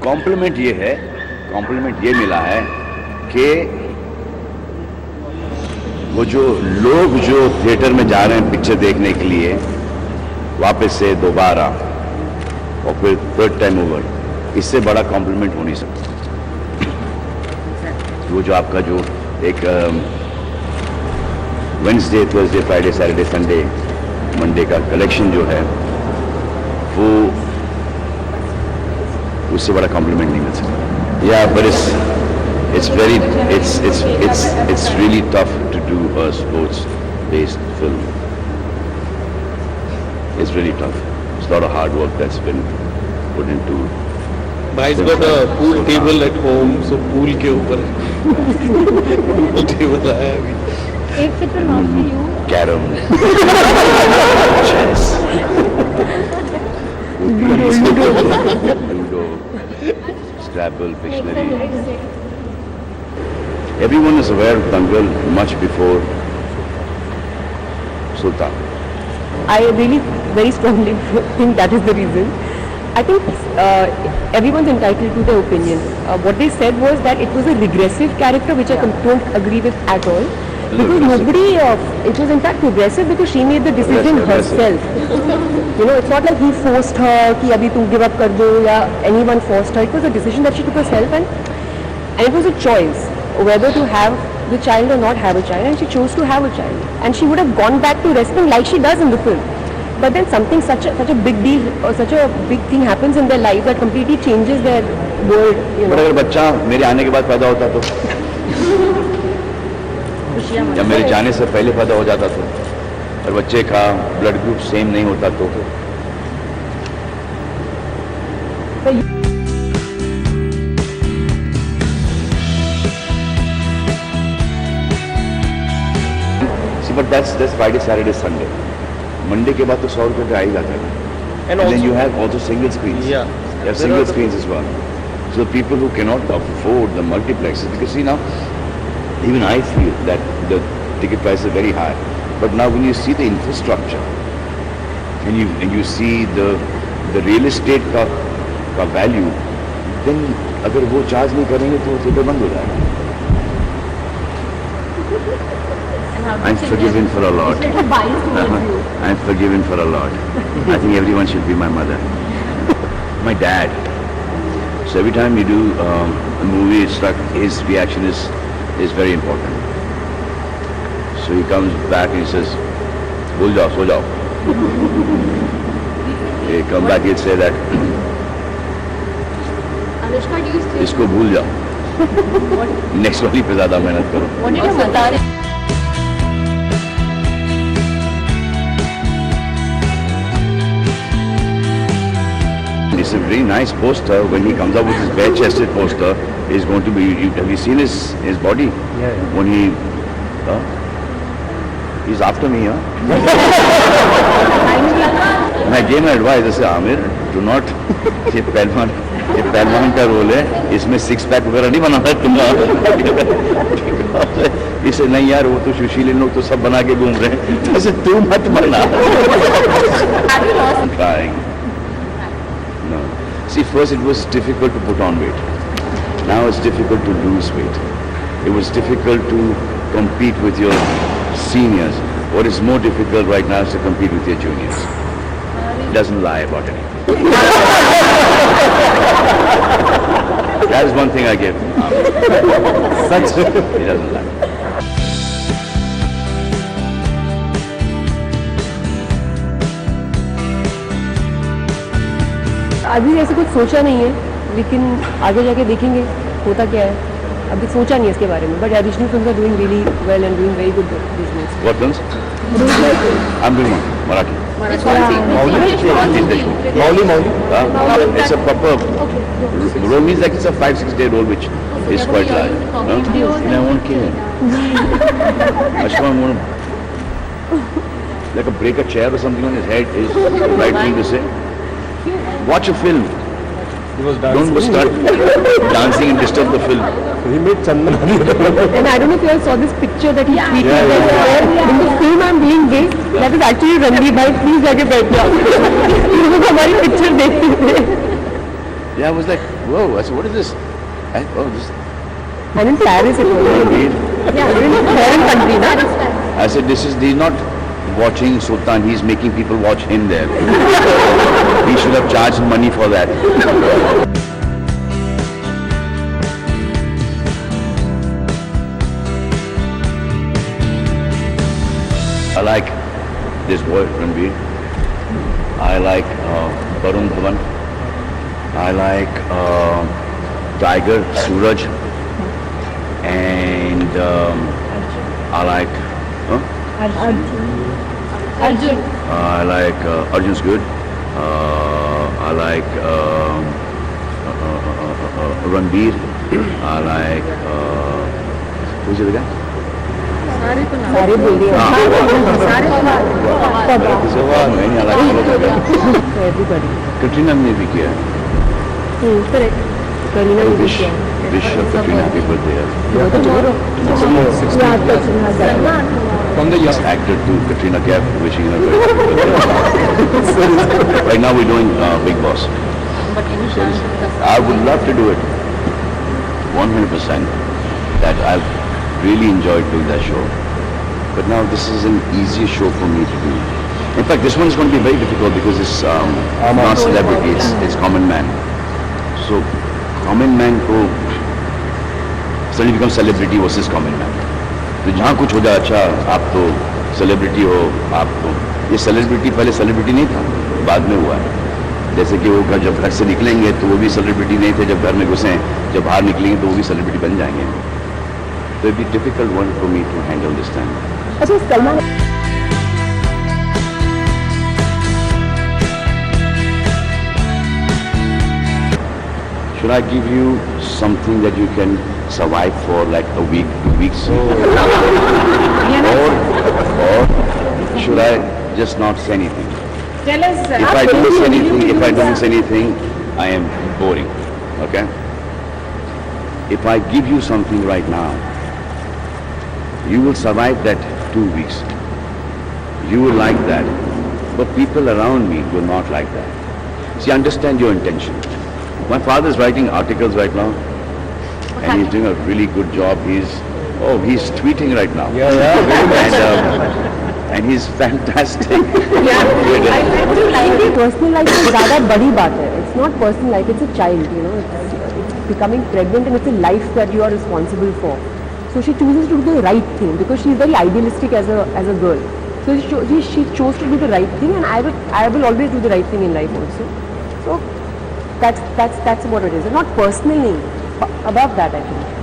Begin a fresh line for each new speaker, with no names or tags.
Complement ये मिला है कि वो जो लोग जो थिएटर में जा रहे हैं पिक्चर देखने के लिए वापस से दोबारा और फिर थर्ड टाइम ओवर, इससे बड़ा कॉम्प्लीमेंट हो नहीं सकता। वो जो आपका जो एक Wednesday, Thursday, Friday, Saturday, Sunday, Monday का कलेक्शन जो है वो उससे बड़ा कॉम्प्लीमेंट नहीं मिल सकता। या but it's really tough to do a sports based film. It's really tough. It's a lot of hard work that's been put into.
Bhai's got a pool table at home, so pool के ऊपर pool table आया अभी.
एक film not for you.
Carom, chess, Ludo, Scrabble, Pictionary. Everyone is aware of Dangal much before Sultan.
I really very strongly think that is the reason. I think everyone's entitled to their opinion. What they said was that it was a regressive character, which I don't agree with at all. Because nobody, it was in fact progressive because she made the decision herself. You know, it's not like he forced her कि अभी तुम give up कर दो या anyone forced her. It was a decision that she took herself and it was a choice whether to have the child or not have a child, and she chose to have a child. And she would have gone back to wrestling like she does in the film. But then something such a big deal or such a big thing happens in their life that completely changes their world. You know.
but अगर बच्चा मेरे आने के बाद पैदा होता तो या मेरे जाने से पहले पैदा हो जाता तो और बच्चे का ब्लड ग्रुप सेम नहीं होता तो but that's Friday, Saturday, Sunday. Monday के बाद तो 100 रुपये पे आ ही जाता है. And then you have also single screens.
Yeah.
You have single screens as well. So the people who cannot afford the multiplexes, because see now, even I feel that the ticket prices are very high. But now when you see the infrastructure and you see the real estate का value, then अगर वो charge नहीं करेंगे तो theatre बंद हो जाएगा. I'm forgiven for a lot. I'm forgiven for a lot. I think everyone should be my mother. My dad. So every time we do a movie, it's like his reaction is very important. So he comes back and he says, "Bhul jao, so jao." He come back, he'll say that,
Anushka, do you still?
"इसको भूल जाओ." Next वाली पे ज़्यादा मेहनत करो.
What did you बता रहे?
It's a very nice poster. When he comes up with his bare-chested poster, he's going to be. Have you seen his body?
Yeah.
When he's after me, huh? And I gave my advice. I said, Amir, do not. ये पहलवान का role है. इसमें six pack वगैरह नहीं बनाना है तुम्हारा. इसे नहीं यार, वो तो सुशील लोग तो सब बना के घूम रहे हैं. ऐसे तू मत बना. I'm trying. No. See, first it was difficult to put on weight. Now it's difficult to lose weight. It was difficult to compete with your seniors. What is more difficult right now is to compete with your juniors. He doesn't lie about anything. That is one thing I give him. Such. He doesn't lie.
अभी ऐसे कुछ सोचा नहीं है, लेकिन आगे जाके देखेंगे होता क्या है. अभी सोचा नहीं है इसके बारे में. But additional films are doing really well and doing very good business.
What films? I'm doing one. Marathi. Mauli. It's a proper role. Means like it's a 5-6 day role, which is quite large. And I won't kill him. I just want to like break a chair or something on his head is the right thing to say. Watch a film.
He was dancing.
Don't start dancing and disturb the film.
He made Chandana.
And I don't know if you all saw this picture that he tweeted. In the film I'm doing this, that is actually Ranveer bhai. Please जाके बैठ जाओ. लोग हमारी picture देखते थे.
Yeah, I was like, whoa. I said, what is this? Oh, this.
And in Paris it was.
Ranveer.
Yeah, in foreign country, na?
I said, he's not watching Sultan, he's making people watch him there. He should have charged money for that. I like this boy, Ranveer. I like Varun Dhawan. I like Tiger, Suraj. And I like... Huh?
Arjun.
I like Arjun's good. I like Ranveer. I like who's the other guy?
सारे बोल दिए
I like all of them.
everybody.
Katrina ने भी किया.
Correct. Kareena ne bhi
Wish
kiya hai.
Katrina happy birthday.
Tomorrow. Yeah, Katrina has that.
From the young
Actor to Katrina Kaif wishing her very happy birthday. Right now we're doing Big Boss.
But any chance of the
I would love to do it 100%. That I've really enjoyed doing that show. But now this is an easier show for me to do. In fact, this one is going to be very difficult because it's not celebrity, it's common man. So, common man को suddenly becomes celebrity versus common man. तो जहाँ कुछ हो जाए अच्छा आप तो celebrity हो आप तो ये सेलिब्रिटी पहले सेलिब्रिटी नहीं था बाद में हुआ है जैसे कि वो जब घर से निकलेंगे तो वो भी सेलिब्रिटी नहीं थे जब घर में घुसे जब बाहर निकलेंगे तो वो भी सेलिब्रिटी बन जाएंगे तो it be difficult one for me to handle this time
अच्छा Salman
Should I give you something that you can survive for like a week, 2 weeks? Or should I just not say anything?
tell us
If I don't say anything, I am boring. Okay? If I give you something right now, you will survive that 2 weeks. You will like that. But people around me will not like that. See, understand your intention. My father is writing articles right now, and he's doing a really good job. He's tweeting right now. And he's fantastic.
Personal life is ज़्यादा बड़ी बात है. It's not personal life. It's a child. You know, it's becoming pregnant, and it's a life that you are responsible for. So she chooses to do the right thing because she is very idealistic as a girl. So she chose to do the right thing, and I will always do the right thing in life also. So that's what it is. It's not personally above that, I think.